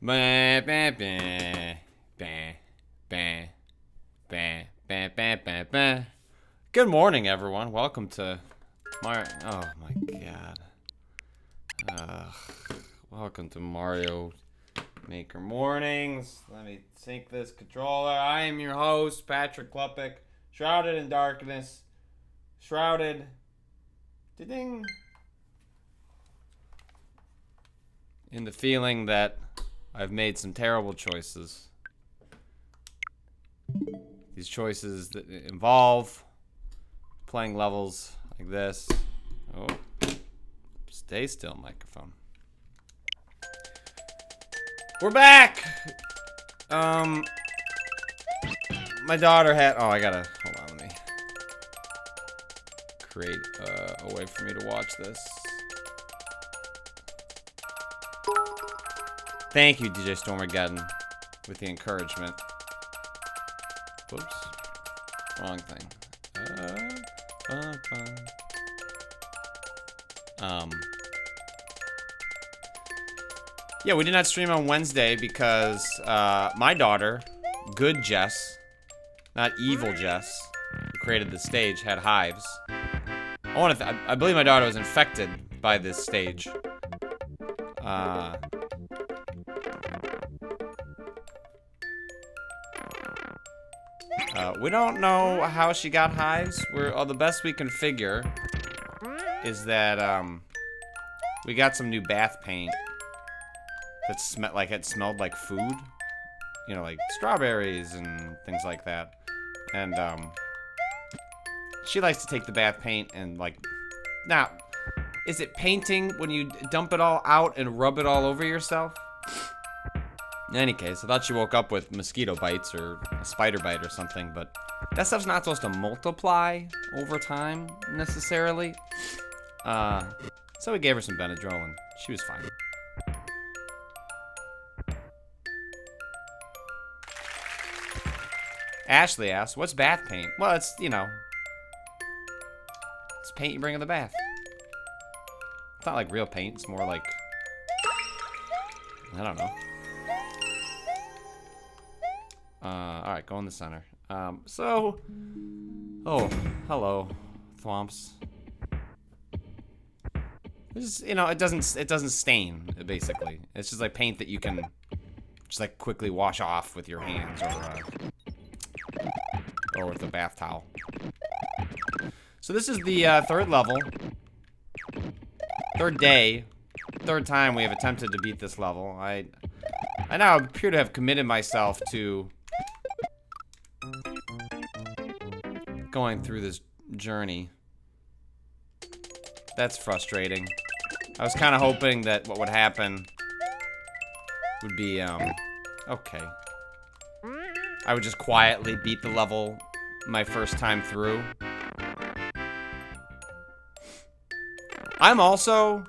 Bah, bah, bah, bah, bah, bah, bah, bah, bah, bah. Good morning, everyone. Welcome to Mario. Oh my god. Welcome to Mario Maker Mornings. Let me sync this controller. I am your host, Patrick Klepek. Shrouded in darkness. Shrouded. Ding. In the feeling that I've made some terrible choices. These choices that involve playing levels like this. Oh, stay still, microphone. We're back. My daughter had. Oh, I gotta hold on. Let me create a way for me to watch this. Thank you, DJ Stormageddon, with the encouragement. Whoops. Wrong thing. Yeah, we did not stream on Wednesday because my daughter, good Jess, not evil Jess, who created the stage, had hives. I believe my daughter was infected by this stage. We don't know how she got hives. The best we can figure is that we got some new bath paint that it smelled like food, you know, like strawberries and things like that. And she likes to take the bath paint and now, is it painting when you dump it all out and rub it all over yourself? In any case, I thought she woke up with mosquito bites or a spider bite or something, but that stuff's not supposed to multiply over time, necessarily. So we gave her some Benadryl and she was fine. Ashley asks, what's bath paint? Well, it's, you know, it's paint you bring in the bath. It's not like real paint, it's more like, I don't know. Alright, go in the center. Oh, hello, Thwomps. It's, you know, it doesn't stain, basically. It's just like paint that you can just like quickly wash off with your hands or with a bath towel. So this is the third level. Third day. Third time we have attempted to beat this level. I now appear to have committed myself to going through this journey. That's frustrating. I was kind of hoping that what would happen would be, okay. I would just quietly beat the level my first time through. I'm also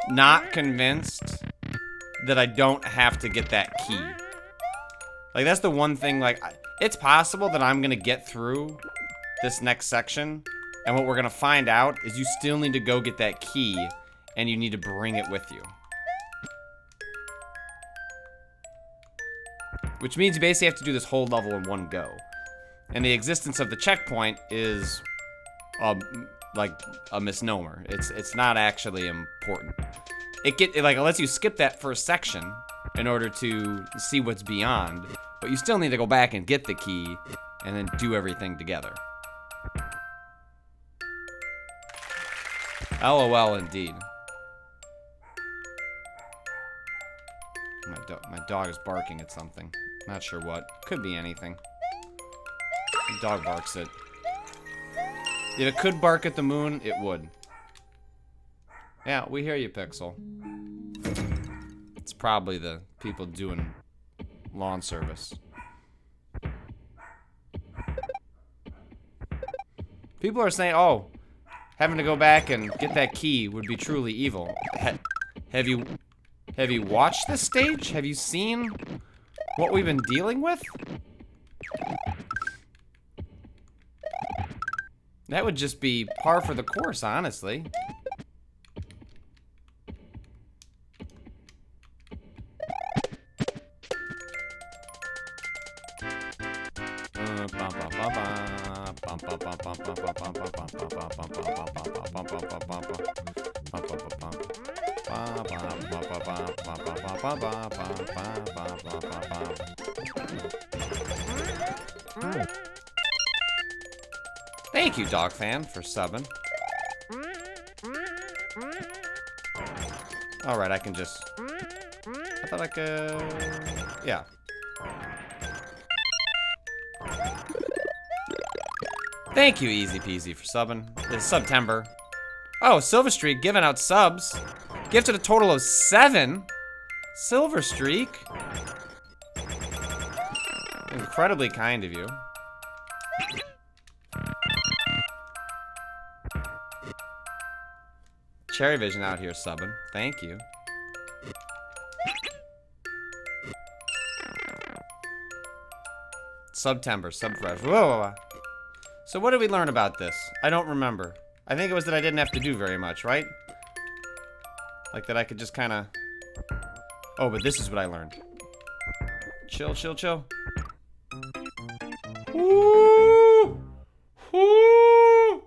not convinced that I don't have to get that key. Like, that's the one thing, like, it's possible that I'm gonna get through this next section, and what we're gonna find out is you still need to go get that key, and you need to bring it with you. Which means you basically have to do this whole level in one go. And the existence of the checkpoint is, like, a misnomer. It's not actually important. It lets you skip that first section in order to see what's beyond, but you still need to go back and get the key and then do everything together. LOL indeed. My dog is barking at something. Not sure what. Could be anything. The dog barks at... If it could bark at the moon, it would. Yeah, we hear you, Pixel. It's probably the people doing lawn service. People are saying, oh, having to go back and get that key would be truly evil. Have you watched this stage? Have you seen what we've been dealing with? That would just be par for the course, honestly. Thank you, Dog Fan, for subbing. Alright, I can just... I thought I could... Yeah. Thank you, Easy Peasy, for subbing. It's September. Oh, Silver Streak giving out subs. Gifted a total of 7. Silver Streak. Incredibly kind of you. Cherry Vision out here subbing. Thank you. September, Subfresh. Whoa. So what did we learn about this? I don't remember. I think it was that I didn't have to do very much, right? Like that I could just kind of... Oh, but this is what I learned. Chill, chill, chill. Ooh. Ooh.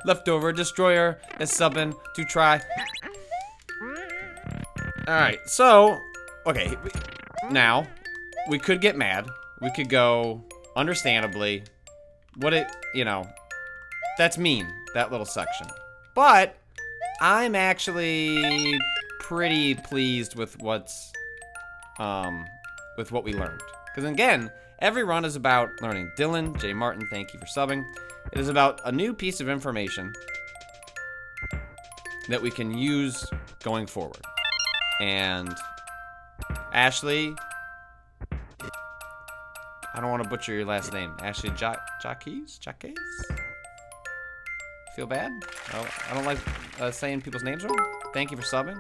Leftover Destroyer is subbing to try. Alright, so, okay, now, we could get mad. We could go, understandably, you know, that's mean, that little section. But, I'm actually pretty pleased with with what we learned. Because again, every run is about learning. Dylan, J. Martin, thank you for subbing. It is about a new piece of information that we can use going forward. And Ashley, I don't want to butcher your last name. Ashley Jaques? Feel bad? Oh, I don't like saying people's names wrong. Thank you for subbing.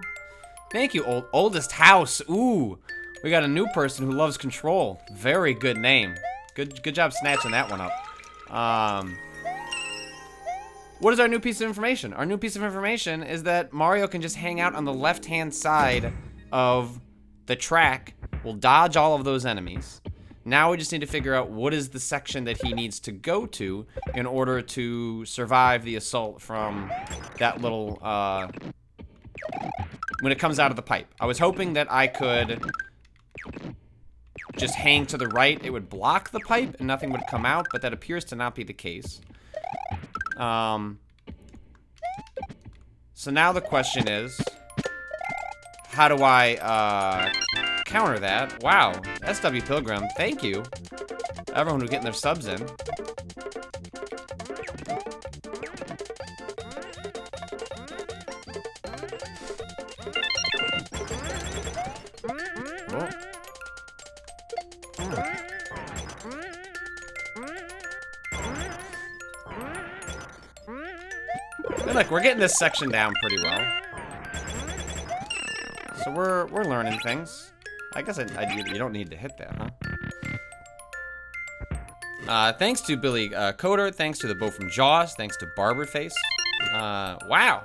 Thank you, Oldest House. Ooh, we got a new person who loves control. Very good name. Good job snatching that one up. What is our new piece of information? Our new piece of information is that Mario can just hang out on the left-hand side of the track. We'll dodge all of those enemies. Now we just need to figure out what is the section that he needs to go to in order to survive the assault from that little, when it comes out of the pipe. I was hoping that I could just hang to the right. It would block the pipe and nothing would come out, but that appears to not be the case. So now the question is, how do I, counter that? Wow, SW Pilgrim, thank you. Everyone who's getting their subs in. Whoa. Look, we're getting this section down pretty well. So we're learning things. I guess you don't need to hit that, huh? Thanks to Billy Coder. Thanks to the Bo from Jaws. Thanks to Barberface. Wow.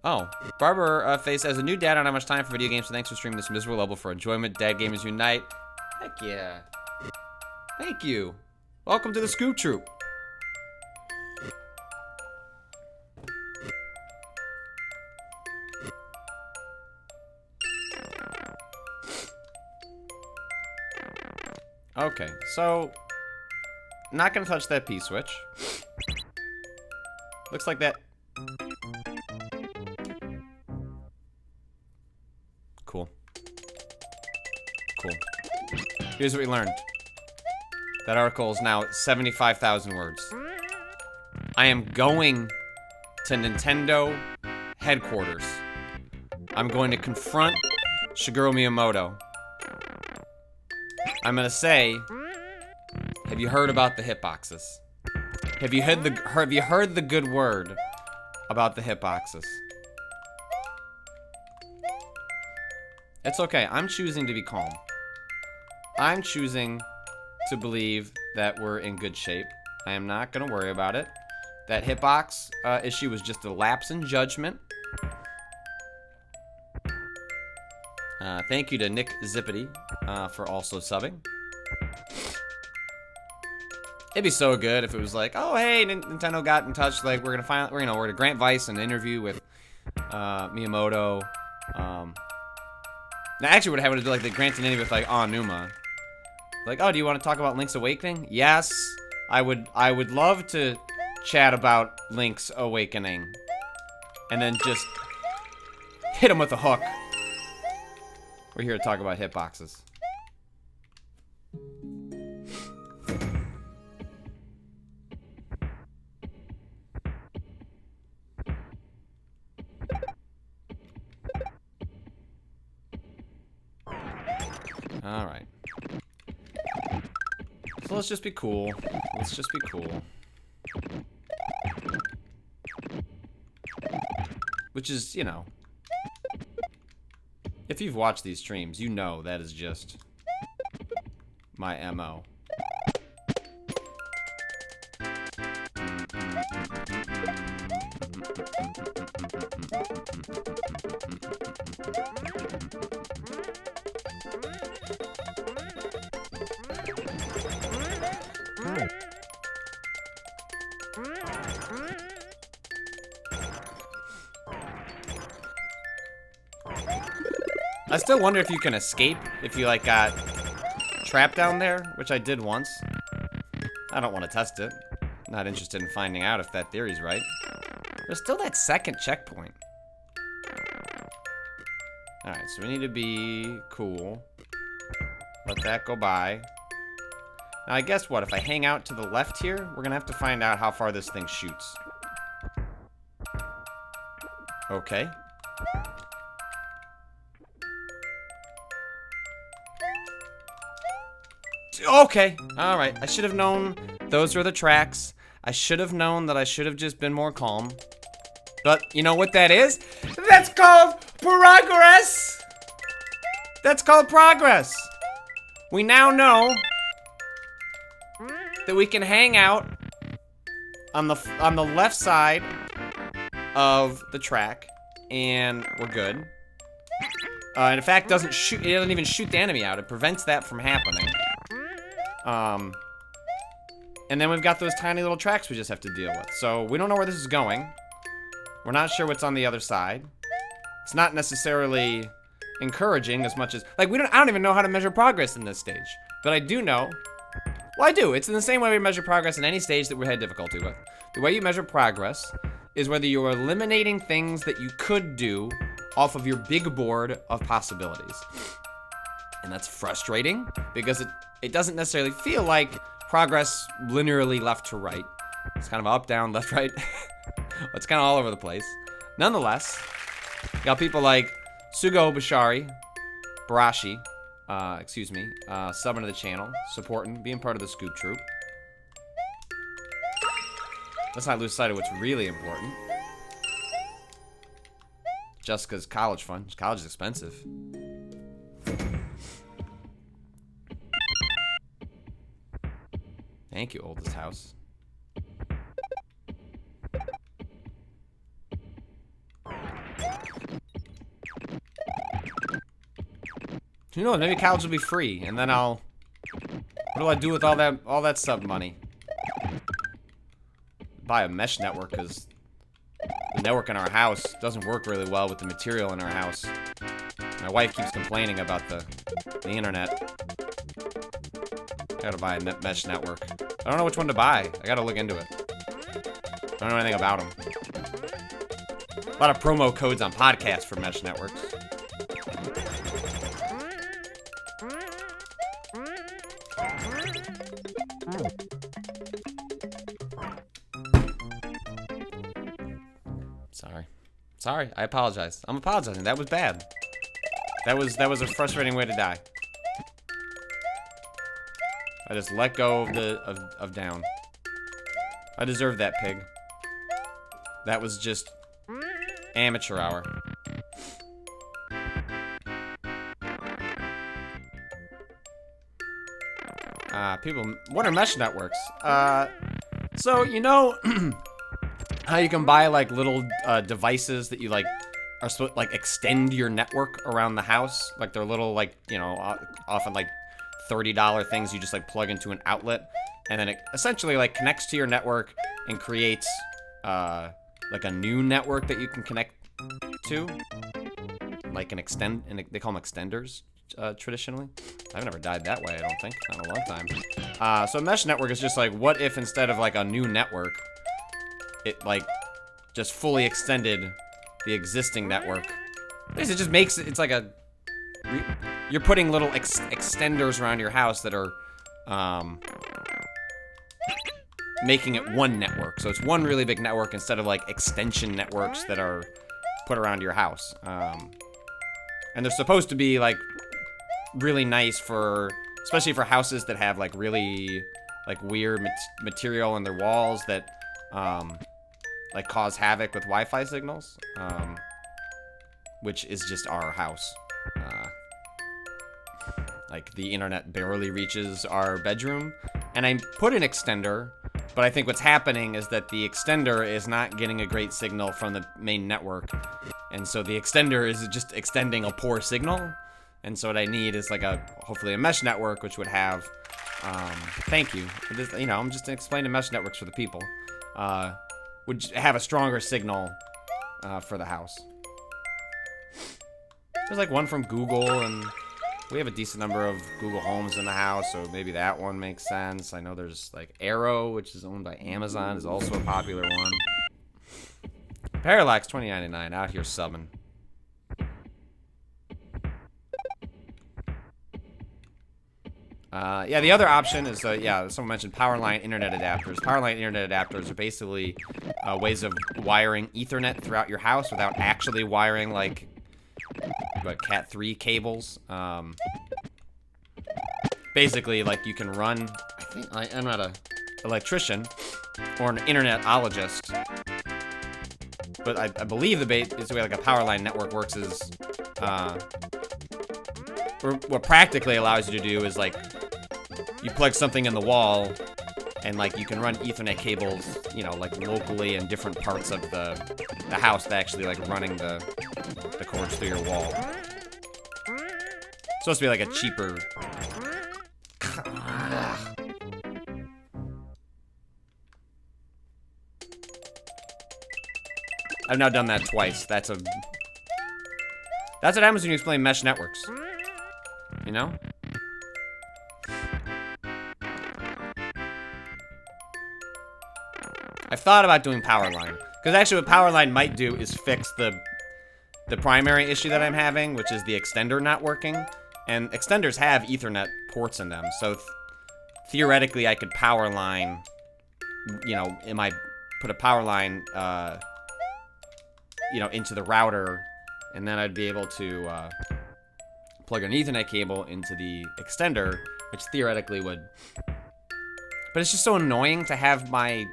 Oh, Barberface, as a new dad, I don't have much time for video games, so thanks for streaming this miserable level for enjoyment. Dad Gamers Unite. Heck yeah. Thank you. Welcome to the Scoop Troop. Okay, so not gonna touch that P-switch. Looks like that. Cool. Cool. Here's what we learned. That article is now 75,000 words. I am going to Nintendo headquarters. I'm going to confront Shigeru Miyamoto. I'm gonna say, have you heard about the hitboxes? Have you heard the good word about the hitboxes? It's okay. I'm choosing to be calm. I'm choosing to believe that we're in good shape. I am not going to worry about it. That hitbox issue was just a lapse in judgment. Thank you to Nick Zippity for also subbing. It'd be so good if it was like, oh hey, Nintendo got in touch. Like we're gonna grant Vice an interview with Miyamoto. Now actually, what happened to do like they granted an interview with like Aonuma. Like, oh, do you want to talk about Link's Awakening? Yes, I would love to chat about Link's Awakening, and then just hit him with a hook. We're here to talk about hitboxes. All right. So let's just be cool. Let's just be cool. Which is, you know, if you've watched these streams, you know that is just my MO. I still wonder if you can escape if you like got trapped down there, which I did once. I don't want to test it. Not interested in finding out if that theory's right. There's still that second checkpoint. Alright, so we need to be cool. Let that go by. Now I guess what, if I hang out to the left here, we're gonna have to find out how far this thing shoots. Okay. Okay, alright. I should have known those were the tracks. I should have known that I should have just been more calm. But you know what that is? That's called progress! That's called progress! We now know that we can hang out on the left side of the track, and we're good. And in fact, it doesn't even shoot the enemy out. It prevents that from happening. And then we've got those tiny little tracks we just have to deal with. So we don't know where this is going. We're not sure what's on the other side. It's not necessarily encouraging as much as, like, I don't even know how to measure progress in this stage. But I do know, well, I do. It's in the same way we measure progress in any stage that we had difficulty with. The way you measure progress is whether you're eliminating things that you could do off of your big board of possibilities. And that's frustrating because it doesn't necessarily feel like progress linearly left to right. It's kind of up, down, left, right. It's kind of all over the place. Nonetheless, you got people like Sugo Bashari, Barashi, subbing to the channel, supporting, being part of the Scoop Troop. Let's not lose sight of what's really important. Jessica's college fund. College is expensive. Thank you, oldest house. Who knows? Maybe college will be free, and then what do I do with all that sub money? Buy a mesh network, because the network in our house doesn't work really well with the material in our house. My wife keeps complaining about the internet. I gotta buy a mesh network. I don't know which one to buy. I gotta look into it. I don't know anything about them. A lot of promo codes on podcasts for mesh networks. Sorry, I apologize. I'm apologizing. That was bad. That was a frustrating way to die. I just let go of down. I deserve that, pig. That was just amateur hour. People, what are mesh networks? So, you know how you can buy, like, little devices that you, like, are supposed like extend your network around the house? Like, they're little, like, you know, often, like, $30 things you just, like, plug into an outlet. And then it essentially, like, connects to your network and creates, like, a new network that you can connect to. Like, and they call them extenders, traditionally. I've never died that way, I don't think. Not in a long time. So a mesh network is just like, what if instead of, like, a new network, it, like, just fully extended the existing network? It just makes it, it's like a, you're putting little extenders around your house that are, making it one network. So it's one really big network instead of, like, extension networks that are put around your house. And they're supposed to be, like, really nice for, especially for houses that have, like, really, like, weird material in their walls that, like, cause havoc with Wi-Fi signals, which is just our house. Like, the internet barely reaches our bedroom, and I put an extender, but I think what's happening is that the extender is not getting a great signal from the main network, and so the extender is just extending a poor signal, and so what I need is, like, hopefully a mesh network, which would have, thank you, you know, I'm just explaining mesh networks for the people, would have a stronger signal, for the house. There's, like, one from Google, and we have a decent number of Google Homes in the house, so maybe that one makes sense. I know there's, like, Arrow, which is owned by Amazon, is also a popular one. Parallax, $20.99, out here subbing. Yeah, the other option is, yeah, someone mentioned powerline internet adapters. Powerline internet adapters are basically ways of wiring Ethernet throughout your house without actually wiring, like Cat 3 cables. Basically, like, you can run, I think, I'm not an electrician or an internetologist, but I believe the way, like, a powerline network works is, what practically allows you to do is, like, you plug something in the wall, and, like, you can run Ethernet cables, you know, like, locally in different parts of the house that actually, like, running the cords through your wall. It's supposed to be, like, a cheaper... I've now done that twice. That's what happens when you explain mesh networks. You know? I've thought about doing Powerline. Because actually what Powerline might do is fix the primary issue that I'm having, which is the extender not working. And extenders have Ethernet ports in them, so theoretically I could Powerline, you know, put a Powerline, you know, into the router, and then I'd be able to plug an Ethernet cable into the extender, which theoretically would... But it's just so annoying to have my,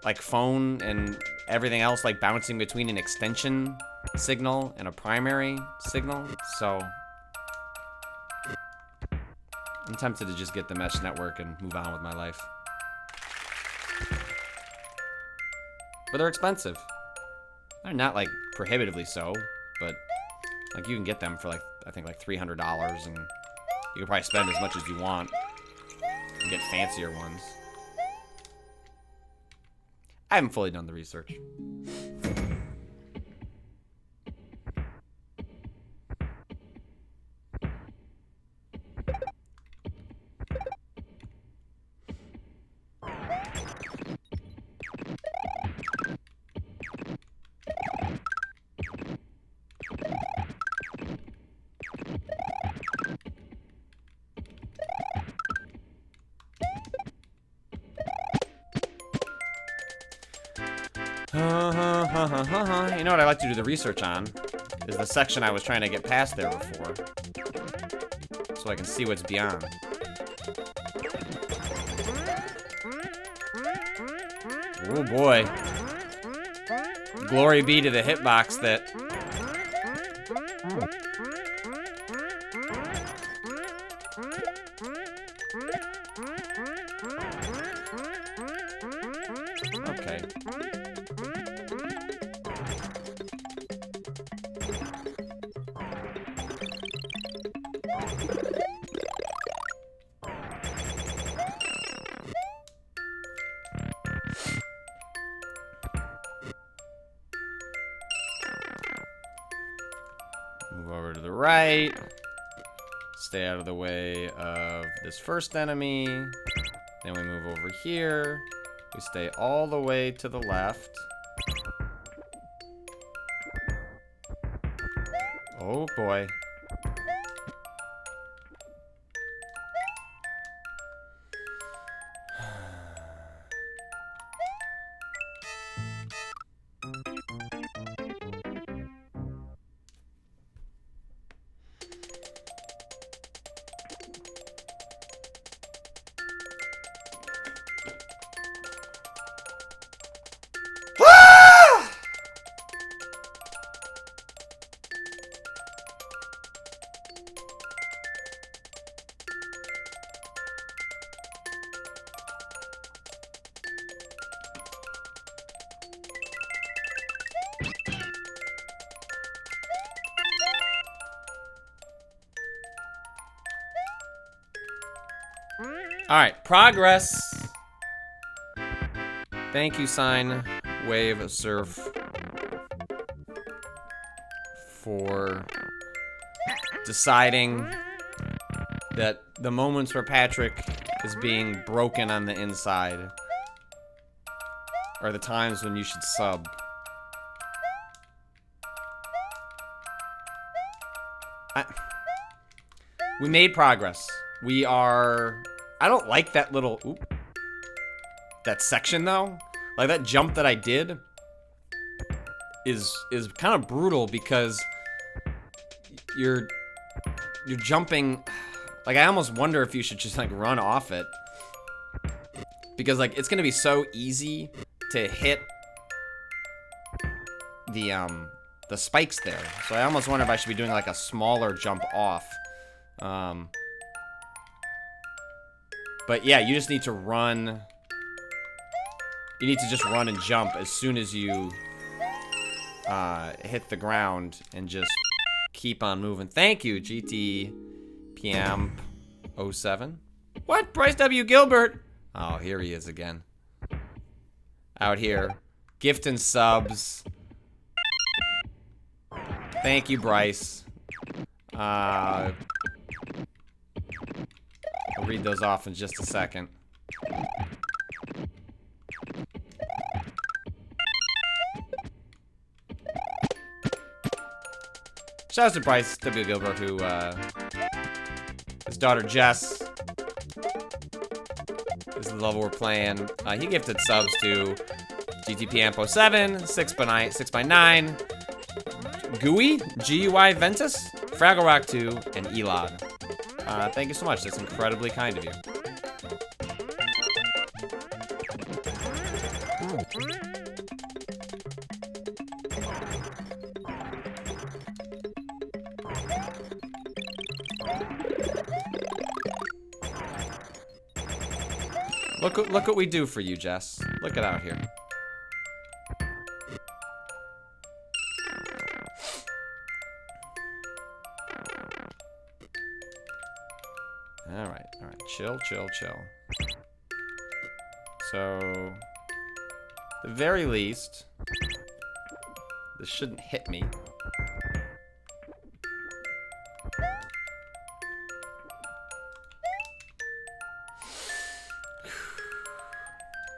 like, phone and everything else, like, bouncing between an extension signal and a primary signal, so... I'm tempted to just get the mesh network and move on with my life. But they're expensive. They're not, like, prohibitively so, but, like, you can get them for, like, I think, like, $300, and you can probably spend as much as you want and get fancier ones. I haven't fully done the research. You know what I like to do the research on is the section I was trying to get past there before, so I can see what's beyond. Oh boy. Glory be to the hitbox that... the right. Stay out of the way of this first enemy. Then we move over here. We stay all the way to the left. Oh boy. Alright, progress. Thank you, Sine Wave Surf, for deciding that the moments where Patrick is being broken on the inside are the times when you should sub. We made progress. We are... I don't like that little... Oop, that section, though. Like, that jump that I did is kind of brutal because you're jumping... Like, I almost wonder if you should just, like, run off it. Because, like, it's gonna be so easy to hit the spikes there. So I almost wonder if I should be doing, like, a smaller jump off. But yeah, you just need to run. You need to just run and jump as soon as you hit the ground and just keep on moving. Thank you, GTPM07. What? Bryce W. Gilbert? Oh, here he is again. Out here. Gifting subs. Thank you, Bryce. I'll read those off in just a second. Shout out to Bryce W. Gilbert, who, his daughter Jess is the level we're playing. He gifted subs to GTPampo7, 6x9, Gooey, GUI Ventus, Fraggle Rock 2, and Elod. Thank you so much. That's incredibly kind of you. Look what we do for you, Jess. Look it out here. Alright. Chill. So, at the very least, this shouldn't hit me.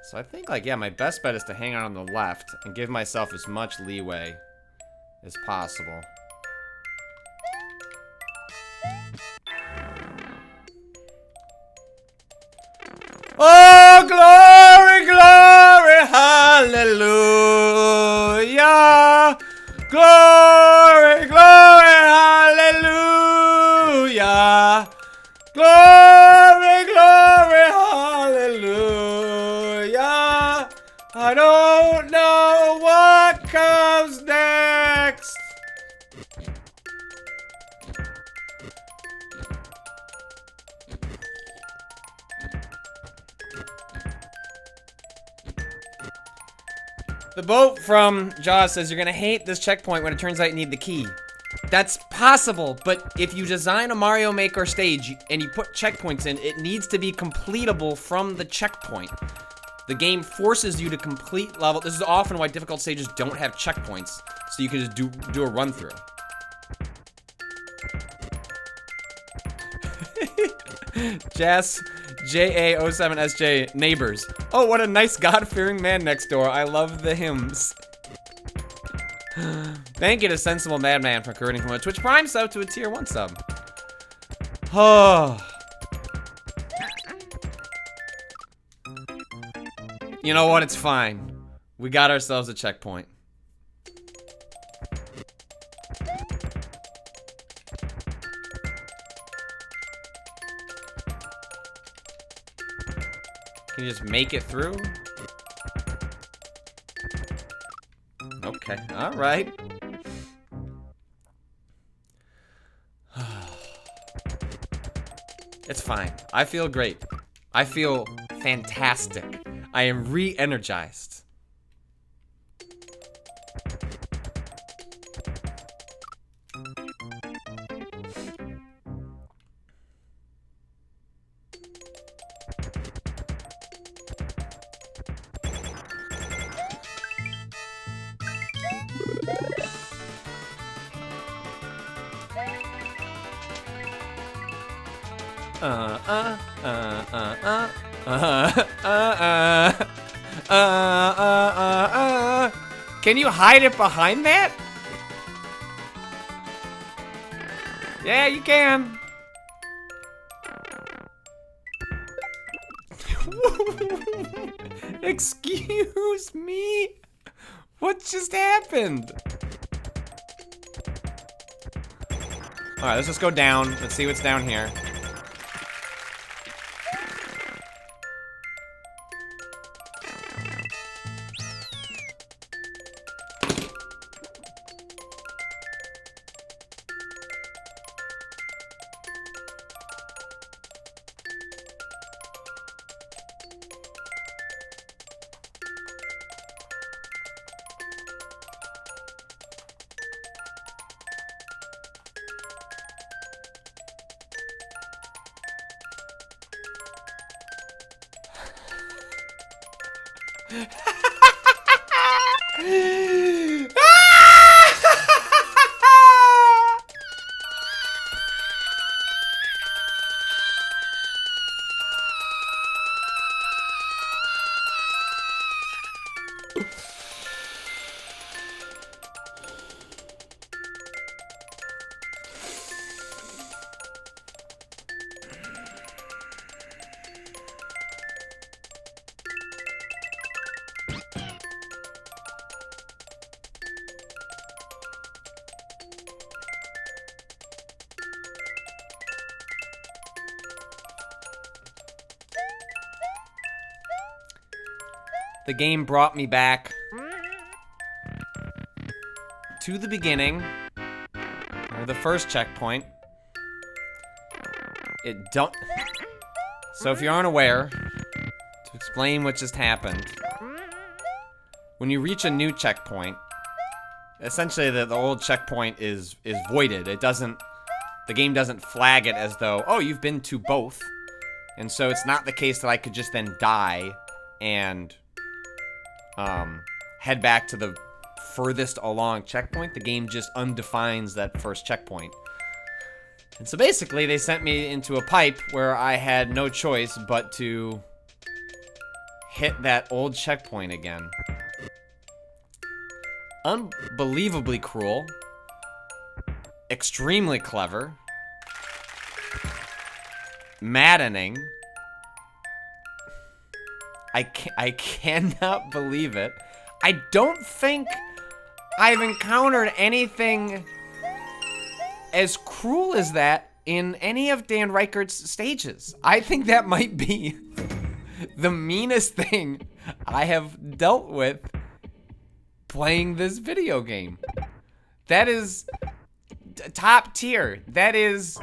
So I think, like, yeah, my best bet is to hang out on the left and give myself as much leeway as possible. Oh, glory, glory, hallelujah. Glory, glory, hallelujah. Glory, glory, hallelujah. I don't know what comes next. The boat from Jaws says you're gonna hate this checkpoint when it turns out you need the key. That's possible, but if you design a Mario Maker stage and you put checkpoints in, it needs to be completable from the checkpoint. The game forces you to complete level. This is often why difficult stages don't have checkpoints, so you can just do a run through. Jess, JA07SJ, neighbors. Oh, what a nice God-fearing man next door. I love the hymns. Thank you to Sensible Madman for converting from a Twitch Prime sub to a Tier 1 sub. Oh. You know what? It's fine. We got ourselves a checkpoint. Can you just make it through? Okay, alright. It's fine. I feel great. I feel fantastic. I am re-energized. Can you hide it behind that? Yeah, you can. Excuse me? What just happened? Alright, let's just go down. Let's see what's down here. The game brought me back to the beginning, or the first checkpoint. So if you aren't aware, to explain what just happened, when you reach a new checkpoint, essentially the old checkpoint is voided. The game doesn't flag it as though, oh, you've been to both. And so it's not the case that I could just then die and head back to the furthest along checkpoint. The game just undefines that first checkpoint. And so basically, they sent me into a pipe where I had no choice but to hit that old checkpoint again. Unbelievably cruel. Extremely clever. Maddening. I cannot believe it. I don't think I've encountered anything as cruel as that in any of Dan Rykkert's stages. I think that might be the meanest thing I have dealt with playing this video game. That is top tier. That is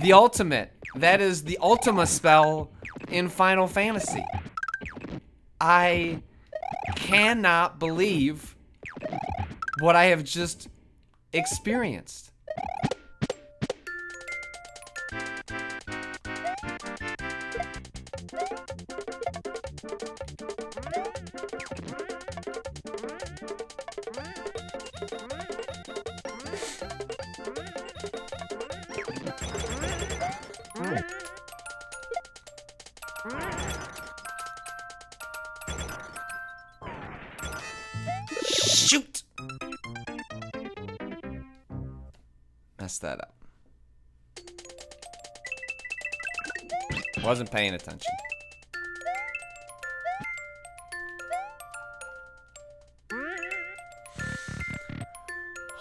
the ultimate. That is the Ultima spell in Final Fantasy. I cannot believe what I have just experienced. Shoot! Messed that up. Wasn't paying attention.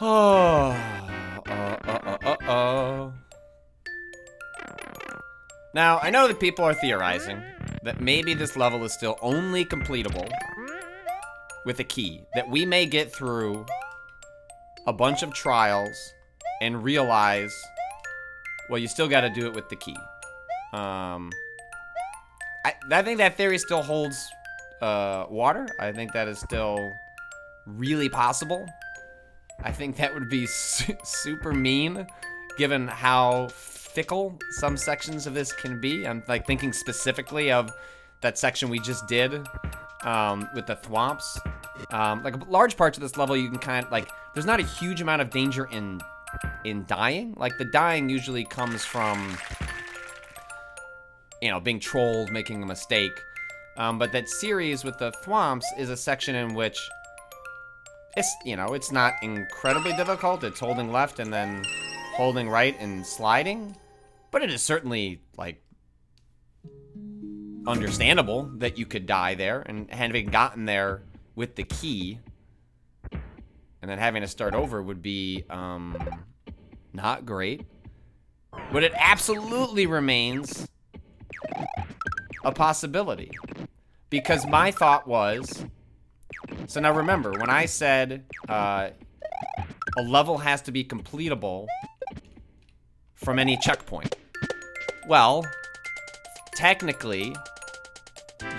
Oh. Now, I know that people are theorizing that maybe this level is still only completable with a key. That we may get through a bunch of trials and realize, well, you still got to do it with the key. I think that theory still holds water. I think that is still really possible. I think that would be super mean, given how fickle some sections of this can be. I'm like thinking specifically of that section we just did with the thwomps. Like large parts of this level, you can kind of like, there's not a huge amount of danger in dying. Like the dying usually comes from, you know, being trolled, making a mistake. But that series with the thwomps is a section in which it's, you know, it's not incredibly difficult. It's holding left and then holding right and sliding. But it is certainly, like, understandable that you could die there. And having gotten there with the key and then having to start over would be not great. But it absolutely remains a possibility. Because my thought was... So now remember, when I said a level has to be completable from any checkpoint. Well, technically,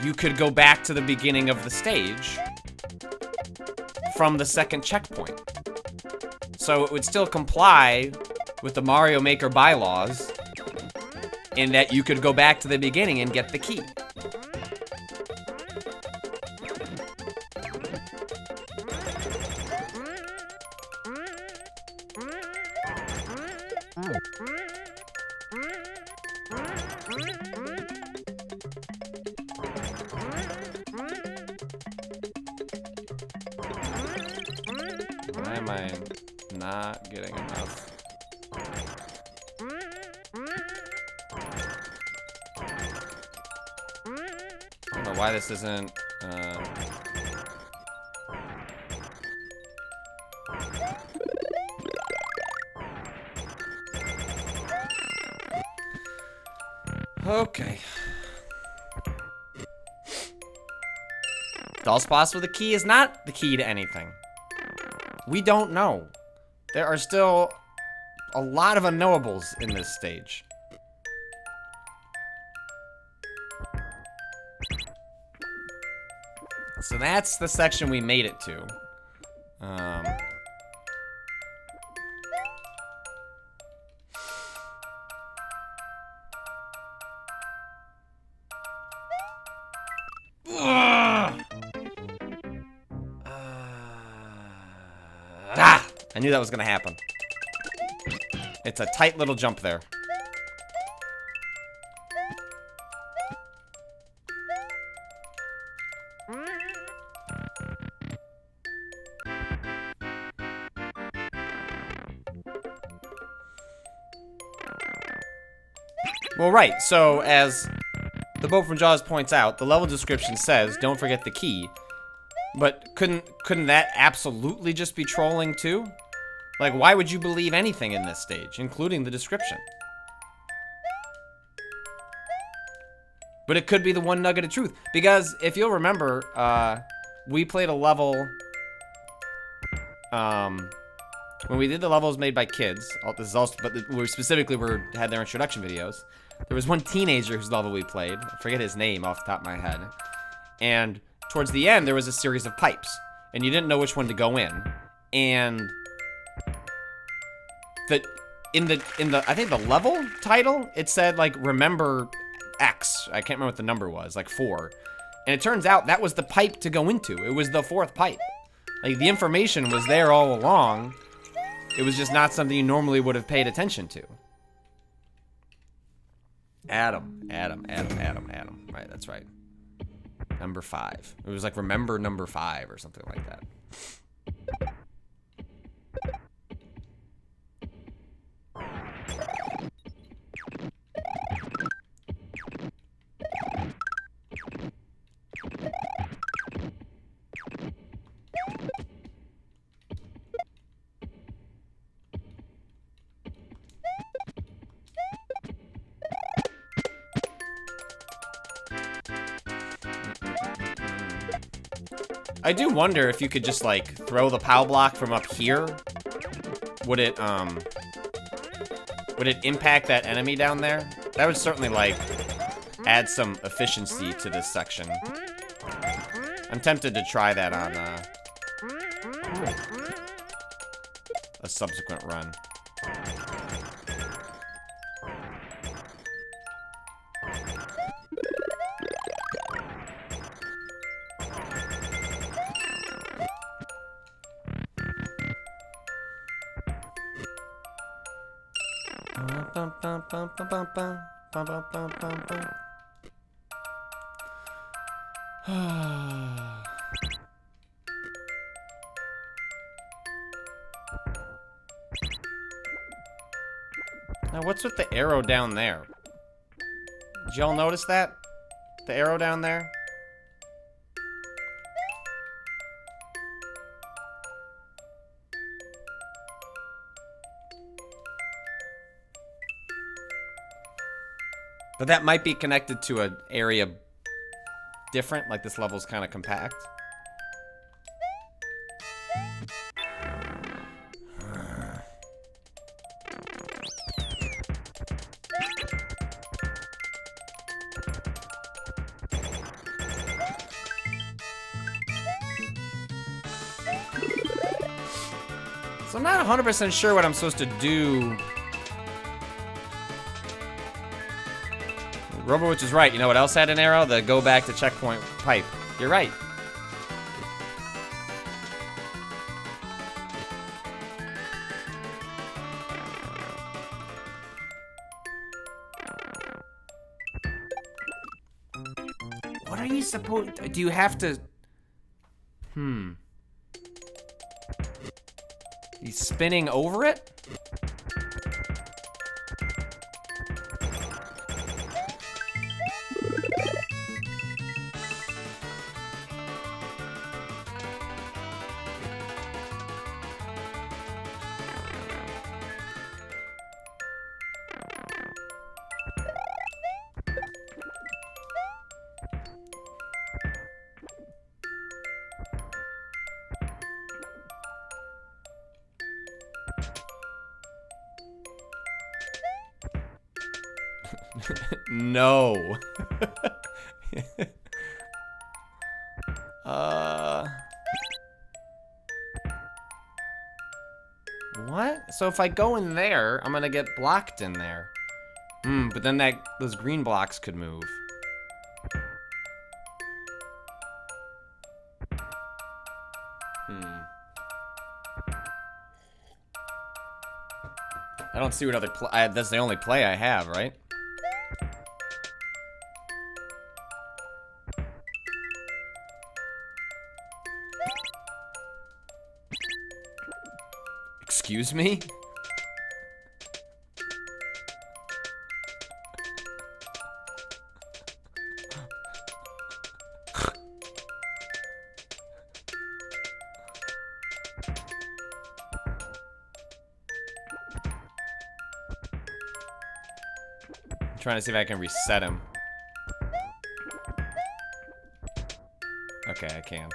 you could go back to the beginning of the stage from the second checkpoint. So it would still comply with the Mario Maker bylaws in that you could go back to the beginning and get the key. Why am I not getting enough? I don't know why this isn't, Okay. Doll spots with a key is not the key to anything. We don't know. There are still a lot of unknowables in this stage. So that's the section we made it to. I knew that was gonna happen. It's a tight little jump there. Well, right, so as the Boat from Jaws points out, the level description says, don't forget the key. But couldn't that absolutely just be trolling too? Like, why would you believe anything in this stage, including the description? But it could be the one nugget of truth. Because, if you'll remember, we played a level... when we did the levels made by kids, this is also, but we specifically had their introduction videos. There was one teenager whose level we played. I forget his name off the top of my head. And towards the end, there was a series of pipes. And you didn't know which one to go in. And... in the I think the level title, it said like remember X. I can't remember what the number was, like 4. And it turns out that was the pipe to go into. It was the 4th pipe. Like the information was there all along. It was just not something you normally would have paid attention to. Adam. Right, that's right. Number 5. It was like remember number 5 or something like that. I do wonder if you could just like throw the POW block from up here. Would it impact that enemy down there? That would certainly like add some efficiency to this section. I'm tempted to try that on a subsequent run. Now, what's with the arrow down there? Did y'all notice that? The arrow down there? But that might be connected to an area different, like this level's kind of compact. So I'm not 100% sure what I'm supposed to do. Robowitch is right. You know what else had an arrow? The go back to checkpoint pipe. You're right. What are you supposed... Do you have to... He's spinning over it? No. What? So if I go in there, I'm gonna get blocked in there. But then those green blocks could move. I don't see what other play. That's the only play I have, right? Excuse me? I'm trying to see if I can reset him. Okay, I can.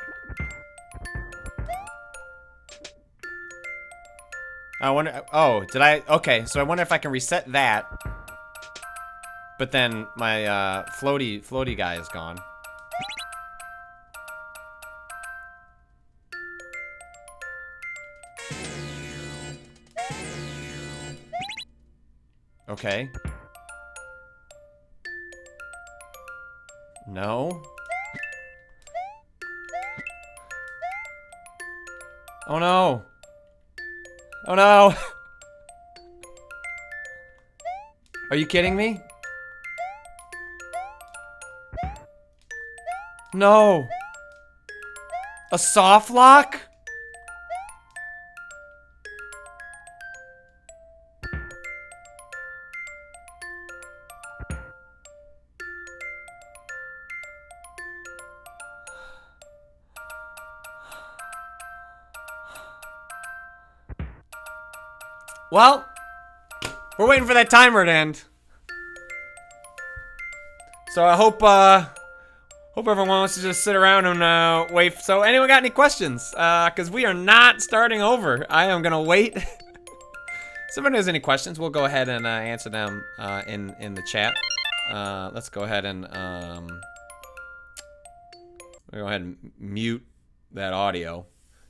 I wonder, oh, did I, okay, so I wonder if I can reset that, but then my, floaty guy is gone. Okay. No. Oh no. Oh no! Are you kidding me? No. A soft lock? Well, we're waiting for that timer to end. So I hope everyone wants to just sit around and wait. So anyone got any questions? Because we are not starting over. I am gonna wait. So if anyone has any questions, we'll go ahead and answer them in the chat. Let's go ahead and we'll go ahead and mute that audio.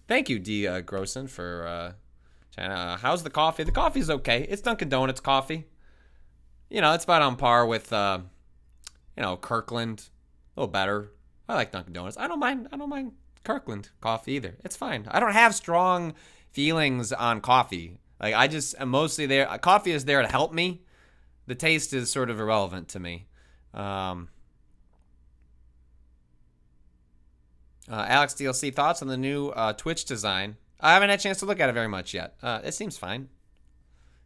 Thank you, D. Grossen, for how's the coffee? The coffee's okay. It's Dunkin' Donuts coffee. You know, it's about on par with Kirkland. A little better. I like Dunkin' Donuts. I don't mind Kirkland coffee either. It's fine. I don't have strong feelings on coffee. Like, I just am mostly there. Coffee is there to help me. The taste is sort of irrelevant to me. Alex DLC, thoughts on the new Twitch design? I haven't had a chance to look at it very much yet. It seems fine.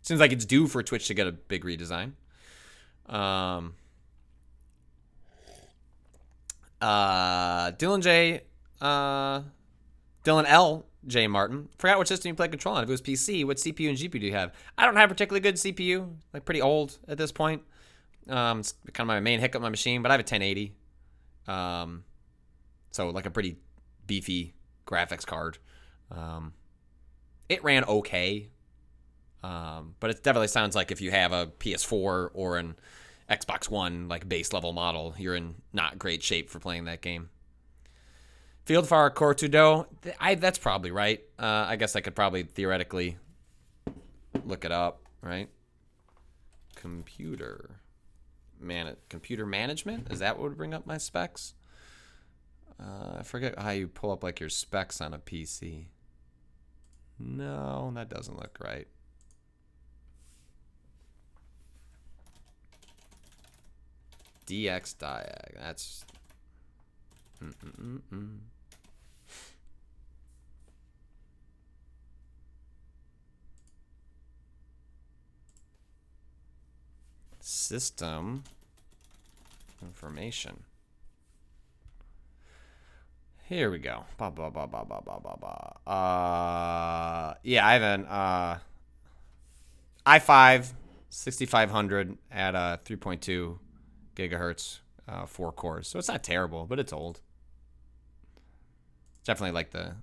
Seems like it's due for Twitch to get a big redesign. Dylan L. J. Martin. Forgot what system you play Control on. If it was PC, what CPU and GPU do you have? I don't have a particularly good CPU. Like, pretty old at this point. It's kind of my main hiccup on my machine, but I have a 1080. So, like, a pretty beefy graphics card. It ran okay. But it definitely sounds like if you have a PS4 or an Xbox One, like, base level model, you're in not great shape for playing that game. Fieldfire Core 2Do, that's probably right. I guess I could probably theoretically look it up, right? Computer management? Is that what would bring up my specs? I forget how you pull up like your specs on a PC. No, that doesn't look right. DX Diag, that's... System information. Here we go. Yeah, I have an i5 6500 at 3.2 gigahertz, 4 cores. So it's not terrible, but it's old. Definitely like the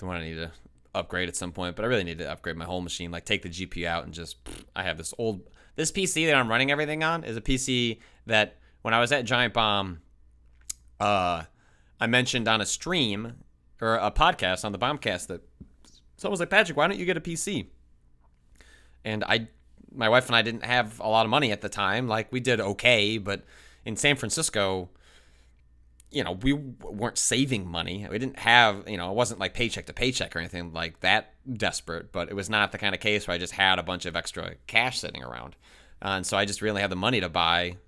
one I need to upgrade at some point, but I really need to upgrade my whole machine. Like, take the GPU out and just, I have this PC that I'm running everything on is a PC that when I was at Giant Bomb, I mentioned on a stream or a podcast on the Bombcast that someone was like, Patrick, why don't you get a PC? And my wife and I didn't have a lot of money at the time. Like, we did okay, but in San Francisco, you know, we weren't saving money. We didn't have, you know, it wasn't like paycheck to paycheck or anything like that desperate, but it was not the kind of case where I just had a bunch of extra cash sitting around. And so I just really had the money to buy.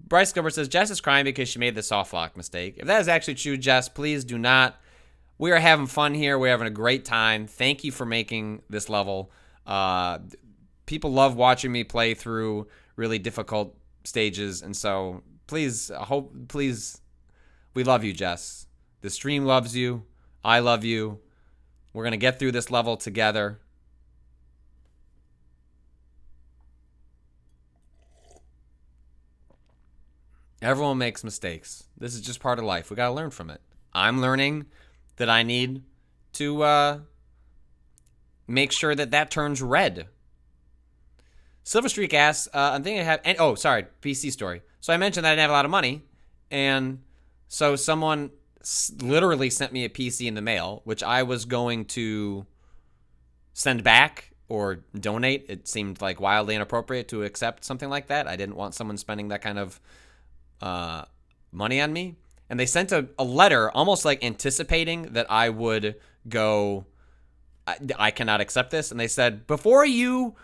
Bryce Gilbert says, Jess is crying because she made the soft lock mistake. If that is actually true, Jess, please do not. We are having fun here. We're having a great time. Thank you for making this level. People love watching me play through really difficult stages, and so please, we love you, Jess. The stream loves you. I love you. We're going to get through this level together. Everyone makes mistakes. This is just part of life. We got to learn from it. I'm learning that I need to make sure that turns red. Silverstreak asks, I'm thinking I have... PC story. So I mentioned that I didn't have a lot of money, and so someone literally sent me a PC in the mail, which I was going to send back or donate. It seemed like wildly inappropriate to accept something like that. I didn't want someone spending that kind of money on me. And they sent a letter almost like anticipating that I would go, I cannot accept this. And they said, before you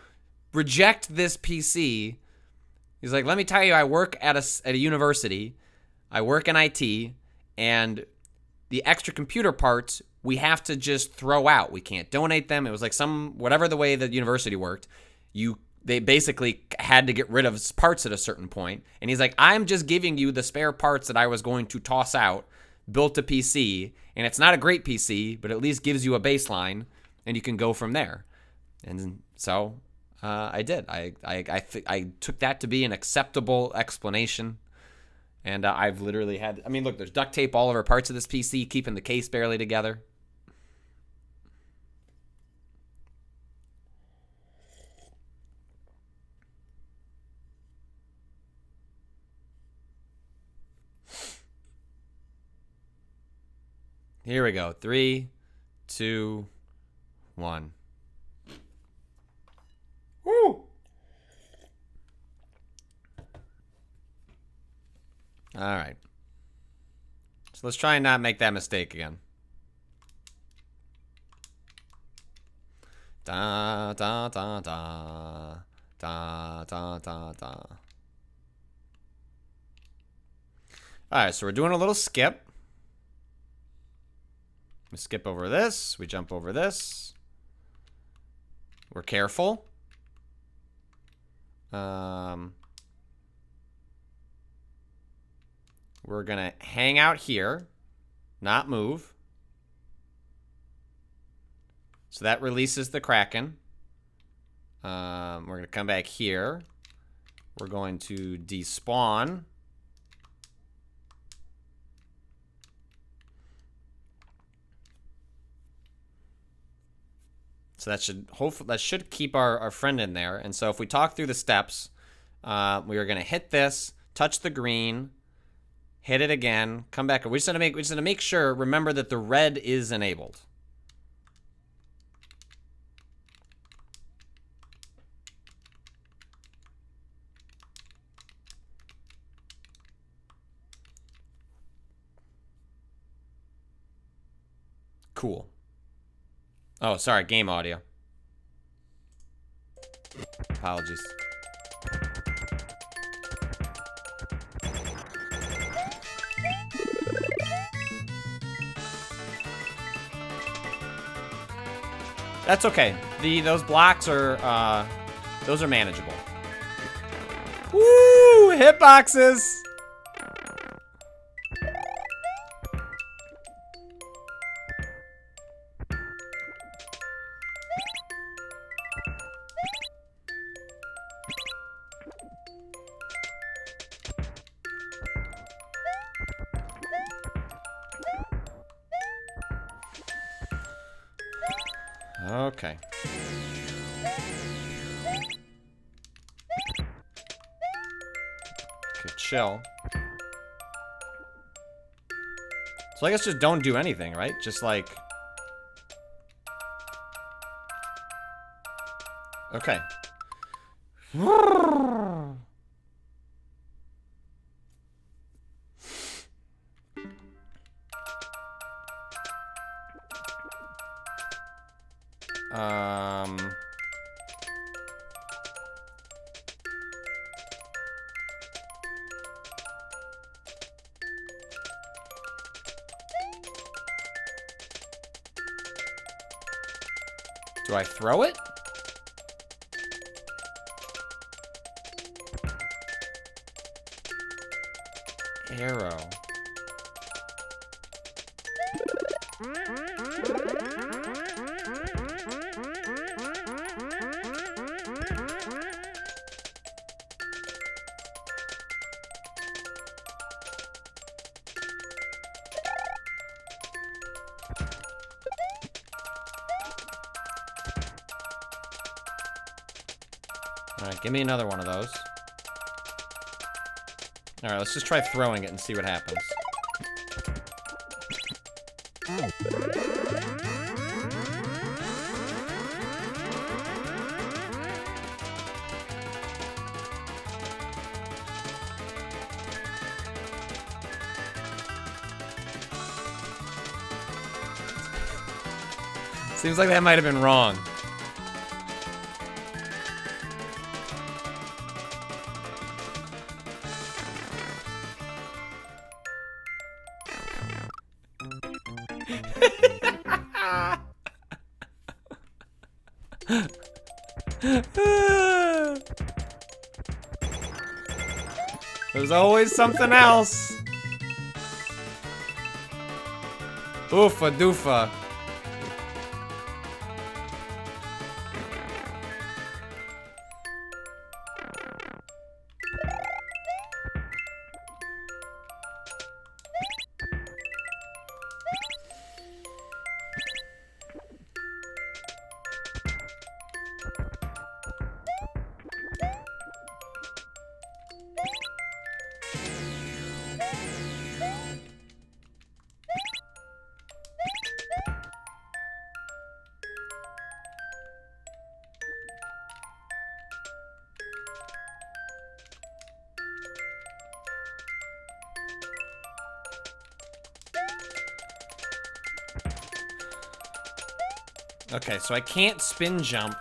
reject this PC. He's like, let me tell you, I work at a university. I work in IT, and the extra computer parts we have to just throw out. We can't donate them. It was like whatever the way the university worked, they basically had to get rid of parts at a certain point. And he's like, I'm just giving you the spare parts that I was going to toss out, built a PC, and it's not a great PC, but at least gives you a baseline, and you can go from there. And so I did. I took that to be an acceptable explanation. And I've literally had, I mean, look, there's duct tape all over parts of this PC, keeping the case barely together. Here we go. 3, 2, 1. Woo! All right. So let's try and not make that mistake again. Da da da da da da da da. All right, so we're doing a little skip. We skip over this. We jump over this. We're careful. We're gonna hang out here, not move. So that releases the Kraken. We're gonna come back here. We're going to despawn. So that should keep our friend in there. And so if we talk through the steps, we are gonna hit this, touch the green, hit it again, come back. We're just gonna make sure. Remember that the red is enabled. Cool. Oh, sorry, game audio. Apologies. That's okay. Those blocks are manageable. Woo! Hitboxes! Okay. Okay, chill. So I guess just don't do anything, right? Just like... Okay. Do I throw it? Arrow. Alright, give me another one of those. Alright, let's just try throwing it and see what happens. Seems like that might have been wrong. There's always something else. Oofa doofa. Okay, so I can't spin jump.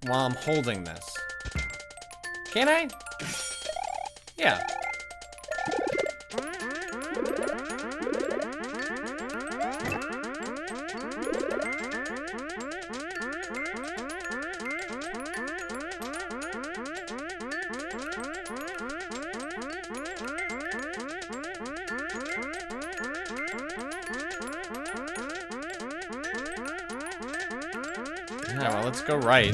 While I'm holding this. Can I? Yeah. Yeah, well, let's go right.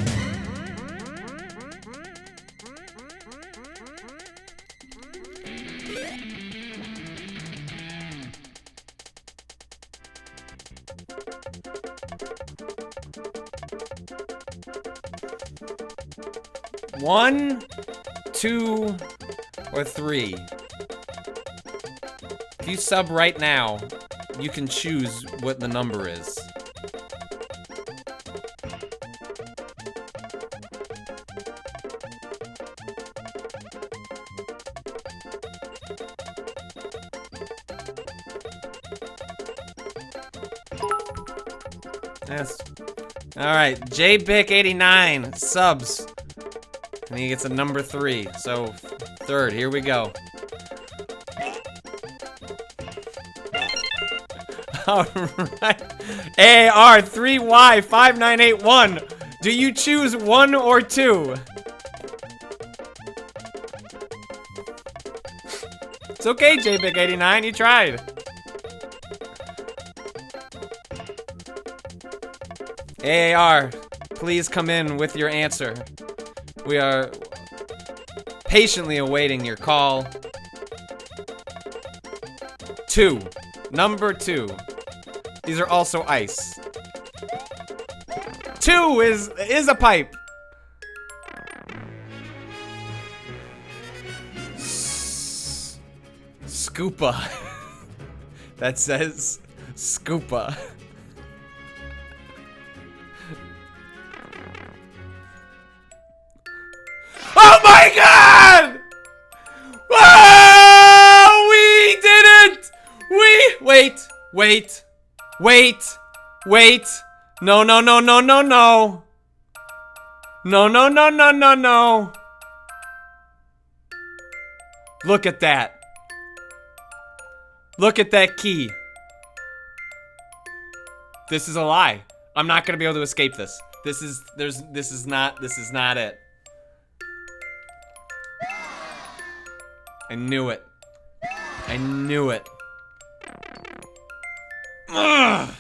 One, two, or three. If you sub right now, you can choose what the number is. Yes. Alright, JBic89 subs. And he gets a number 3. So, third, here we go. Alright. AR3Y5981. Do you choose 1 or 2? It's okay, JBic89, you tried. AAR, please come in with your answer. We are patiently awaiting your call. 2. Number 2. These are also ice. 2 is a pipe. Scoopa. That says Scoopa. Oh my god! Oh, we did it! Wait. No. No. Look at that. Look at that key. This is a lie. I'm not gonna be able to escape this. This is not it. I knew it. Ugh.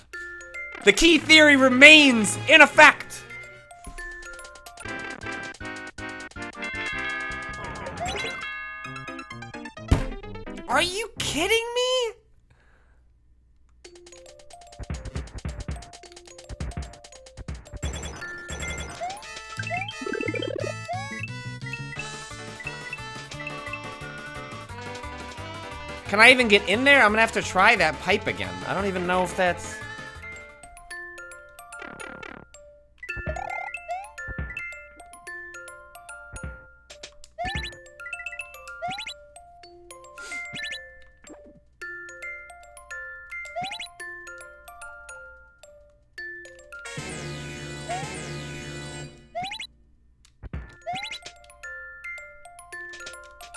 The key theory remains in effect. Are you kidding me? Can I even get in there? I'm gonna have to try that pipe again. I don't even know if that's...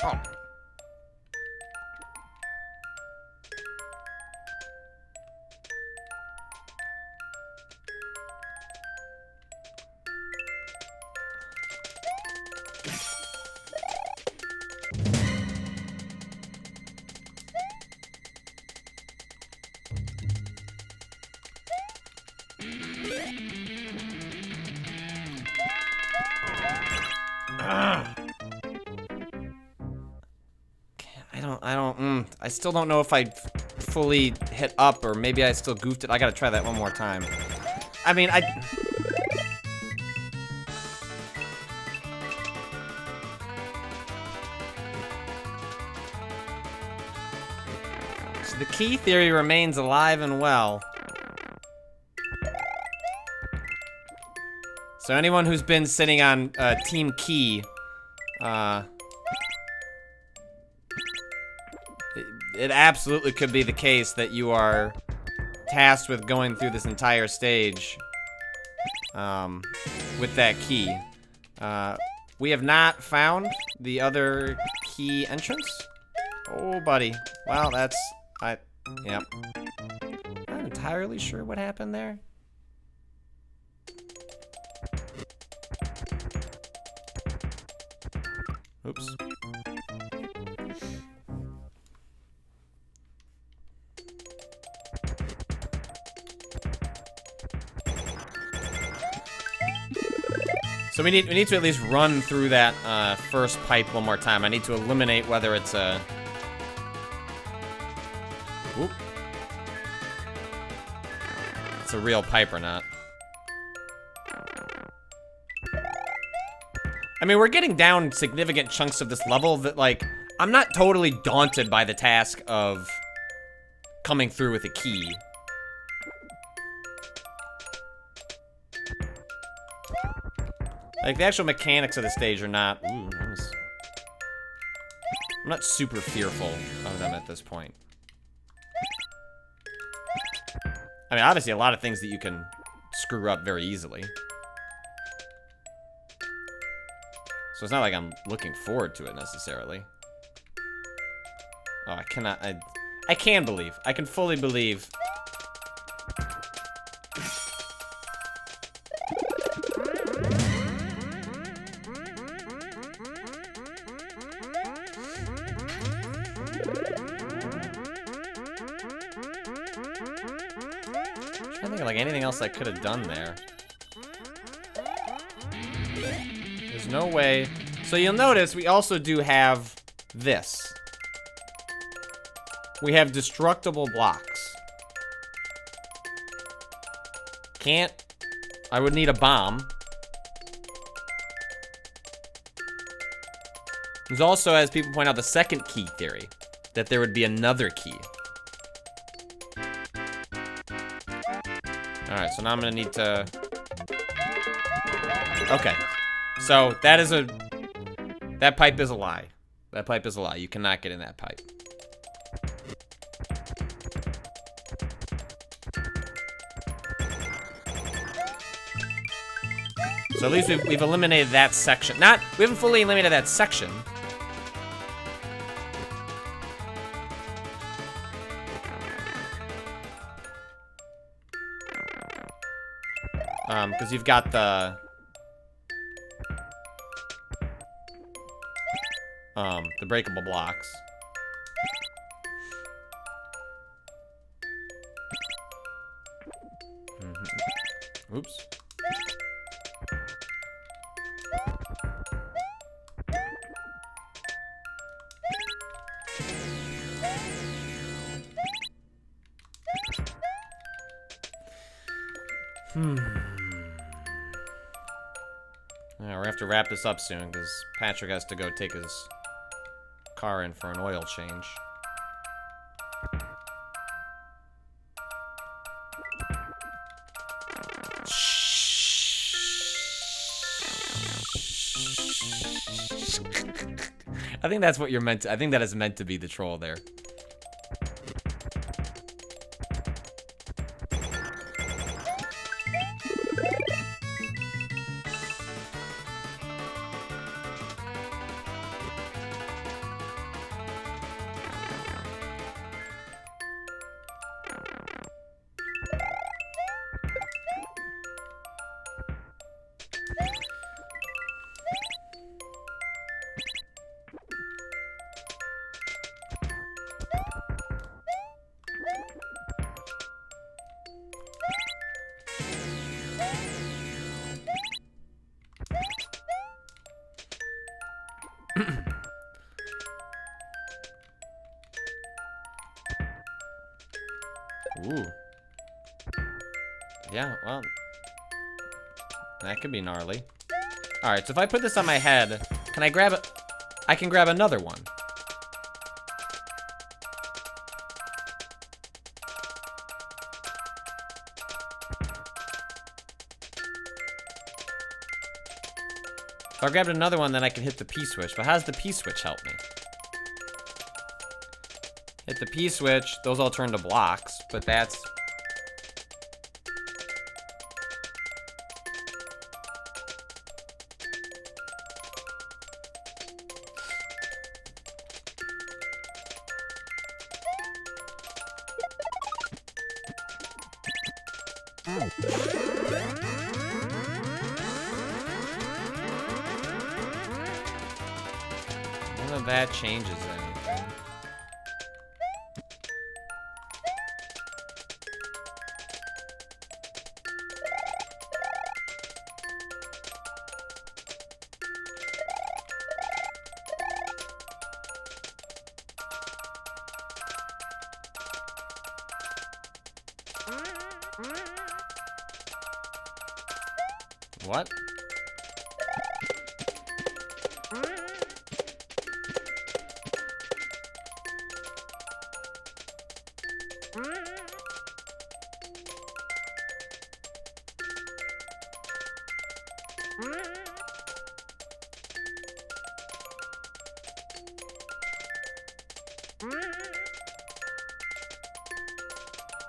Oh. I still don't know if I fully hit up, or maybe I still goofed it. I gotta try that one more time. I mean, so the key theory remains alive and well. So anyone who's been sitting on Team Key, it absolutely could be the case that you are tasked with going through this entire stage with that key. We have not found the other key entrance. Oh, buddy. Well, yep. Not entirely sure what happened there. Oops. So we need to at least run through that first pipe one more time. I need to eliminate whether it's a... Whoop. It's a real pipe or not. I mean, we're getting down significant chunks of this level that, like, I'm not totally daunted by the task of coming through with a key. Like, the actual mechanics of the stage are not... Ooh, I'm not super fearful of them at this point. I mean, obviously a lot of things that you can screw up very easily. So it's not like I'm looking forward to it necessarily. Oh, I cannot... I can believe. I can fully believe... I think of like anything else I could have done there. There's no way. So you'll notice we also do have this. We have destructible blocks. Can't. I would need a bomb. There's also, as people point out, the second key theory, that there would be another key. Alright, so now I'm gonna need to... Okay. So, that is a... That pipe is a lie. That pipe is a lie. You cannot get in that pipe. So at least we've eliminated that section. We haven't fully eliminated that section. Because you've got the breakable blocks. Oops. We're gonna have to wrap this up soon because Patrick has to go take his car in for an oil change. I think that's what you're meant to. I think that is meant to be the troll there. Ooh. Yeah, well. That could be gnarly. Alright, so if I put this on my head, can I grab it? I can grab another one. If I grabbed another one, then I can hit the P-switch. But how does the P-switch help me? Hit the P-switch, those all turn to blocks, but that's... None of that changes anything. What?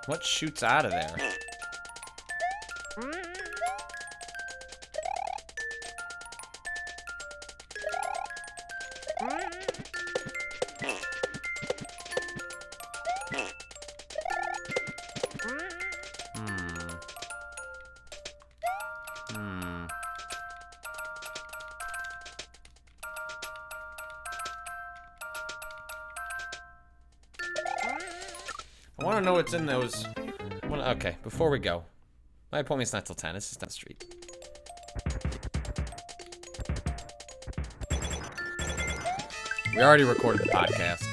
What shoots out of there? I want to know what's in those. Okay, before we go. My appointment's not till 10. It's just down the street. We already recorded the podcast.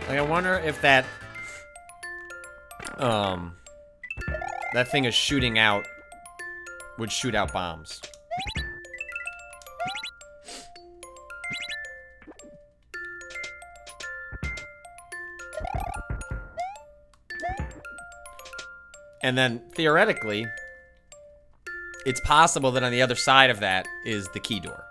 Like, I wonder if that that thing is shooting out, would shoot out bombs. And then, theoretically, it's possible that on the other side of that is the key door.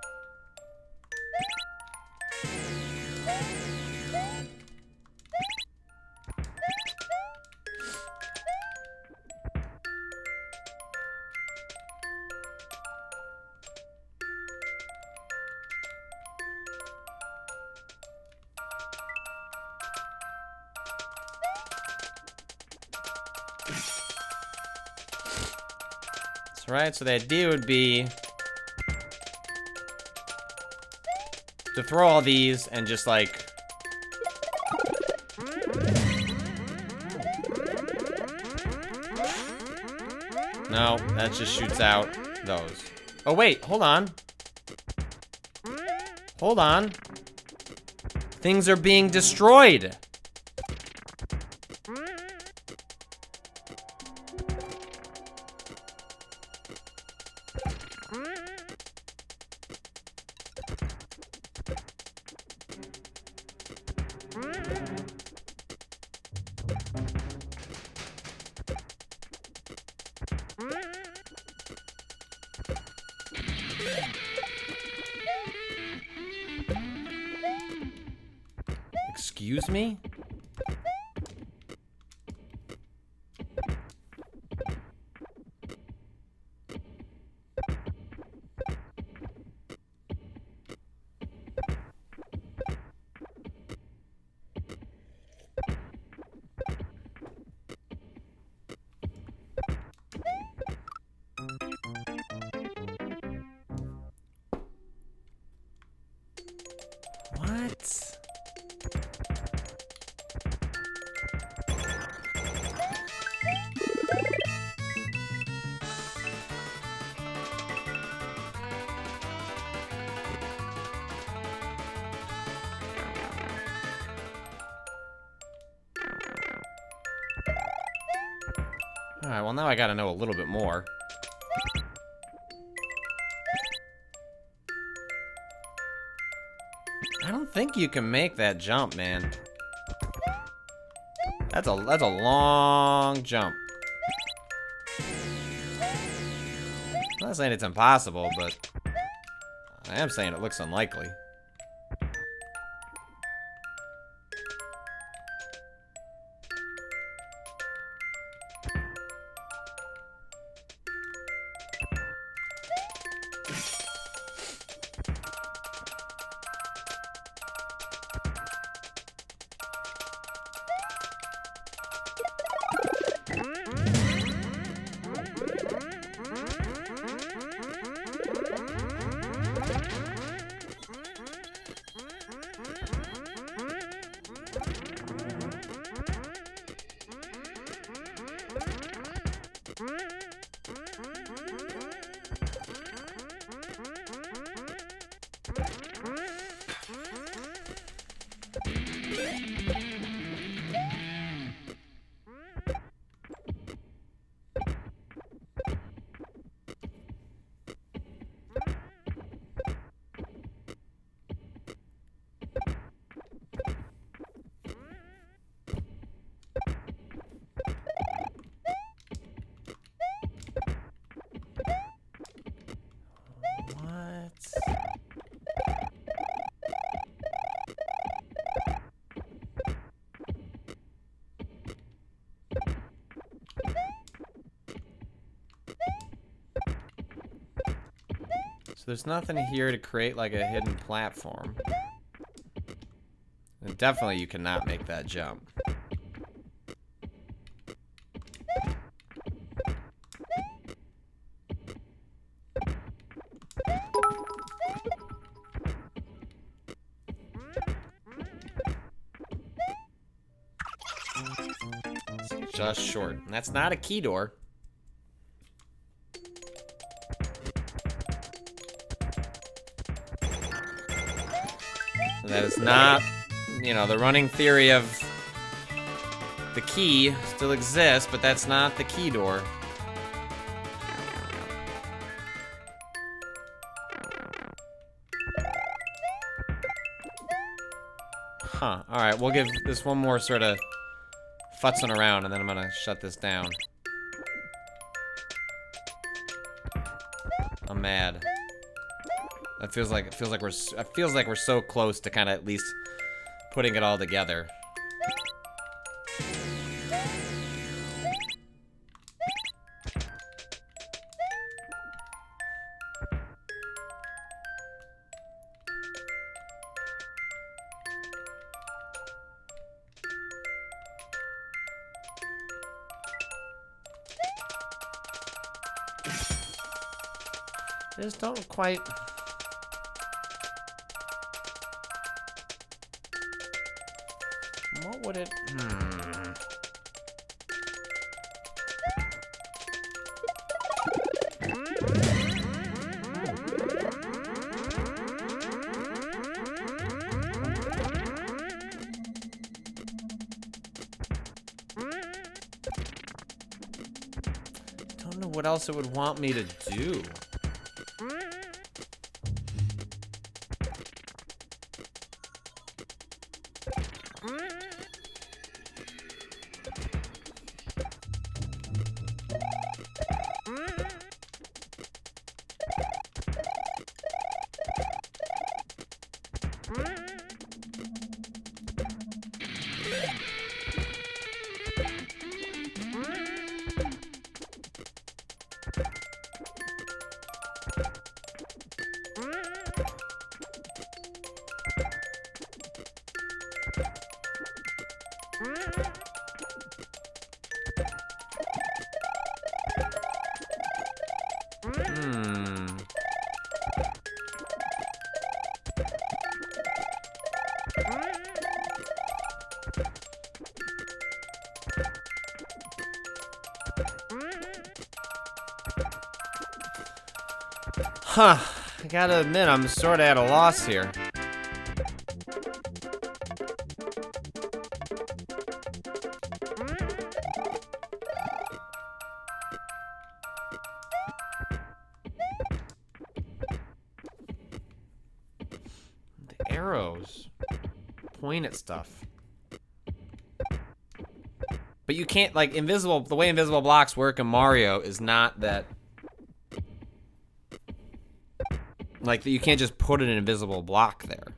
Right, so the idea would be to throw all these and just like no, that just shoots out those. Oh wait, hold on. Hold on. Things are being destroyed. Excuse me? Alright, well now I gotta know a little bit more. I don't think you can make that jump, man. That's a long jump. I'm not saying it's impossible, but I am saying it looks unlikely. So there's nothing here to create like a hidden platform. And definitely you cannot make that jump. It's just short. And that's not a key door. That is not, you know, the running theory of the key still exists, but that's not the key door. Huh, alright, we'll give this one more sort of futzing around, and then I'm gonna shut this down. I'm mad. It feels like we're so close to kind of at least putting it all together. Just don't quite. What would it... Don't know what else it would want me to do. Huh, I gotta admit, I'm sort of at a loss here. arrows. Point at stuff. But you can't, like, the way invisible blocks work in Mario is not that, like, you can't just put an invisible block there.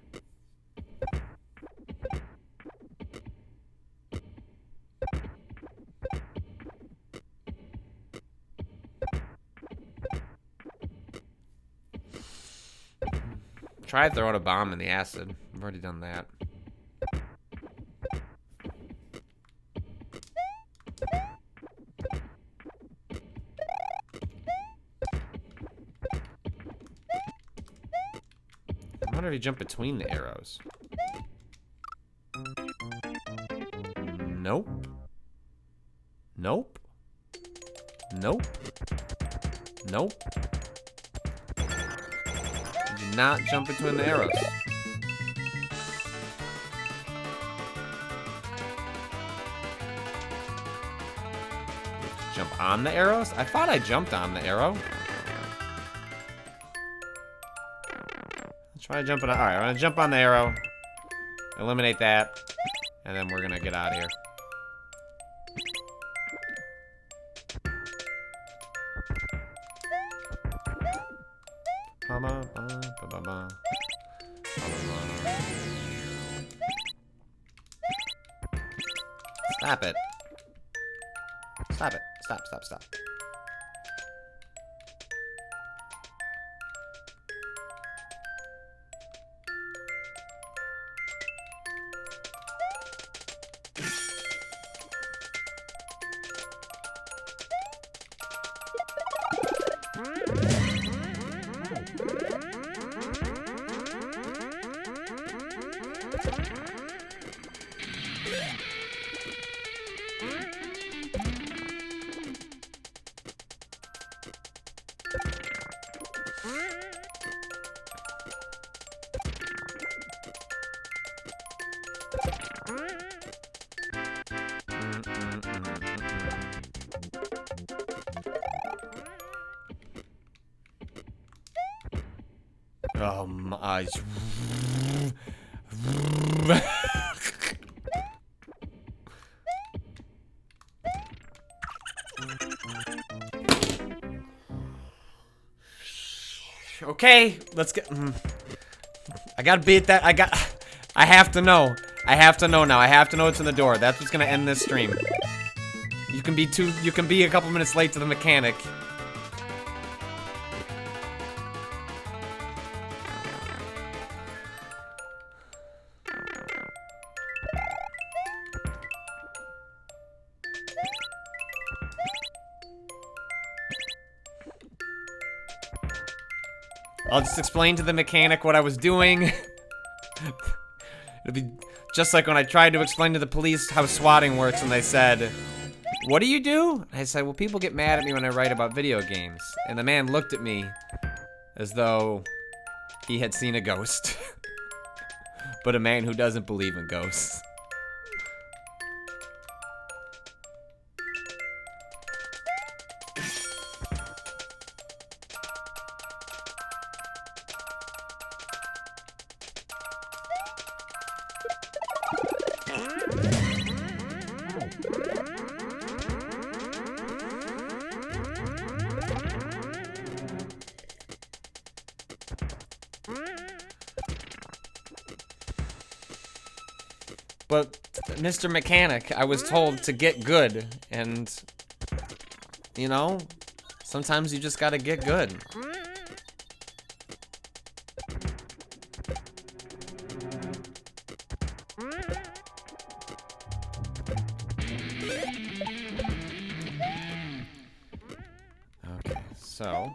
Try throwing a bomb in the acid. I've already done that. I wonder if you jump between the arrows. Nope. Nope. Nope. Nope. You do not jump between the arrows. Jump on the arrows? I thought I jumped on the arrow. Try jumping on. Alright, I'm gonna jump on the arrow. Eliminate that. And then we're gonna get out of here. Stop it. Stop it. Stop, stop, stop. Oh my. Okay, let's get. I gotta beat that. I have to know. I have to know now. I have to know what's in the door. That's what's gonna end this stream. You can be a couple minutes late to the mechanic. I'll just explain to the mechanic what I was doing. It'll be just like when I tried to explain to the police how swatting works and they said, "What do you do?" I said, "Well, people get mad at me when I write about video games." And the man looked at me as though he had seen a ghost. But a man who doesn't believe in ghosts. But, Mr. Mechanic, I was told to get good, and, you know, sometimes you just gotta get good. Okay, so...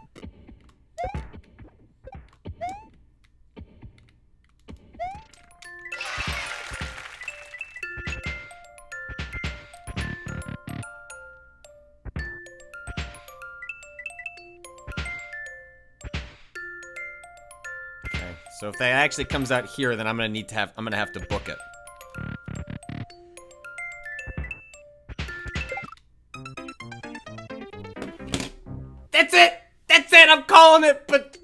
So if that actually comes out here, then I'm gonna have to book it. That's it! That's it! I'm calling it, but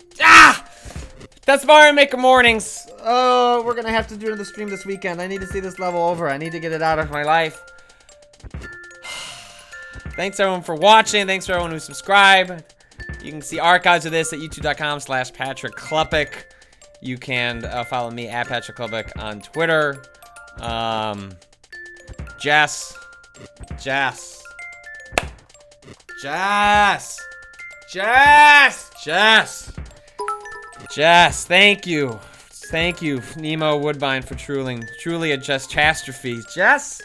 that's Mario Maker Mornings. Oh, we're gonna have to do the stream this weekend. I need to see this level over. I need to get it out of my life. Thanks everyone for watching. Thanks for everyone who subscribed. You can see archives of this at youtube.com/PatrickKlepek. You can follow me at Patrick Klepek on Twitter. Jess, thank you. Thank you, Nemo Woodbine, for truly a Jess catastrophe. Jess!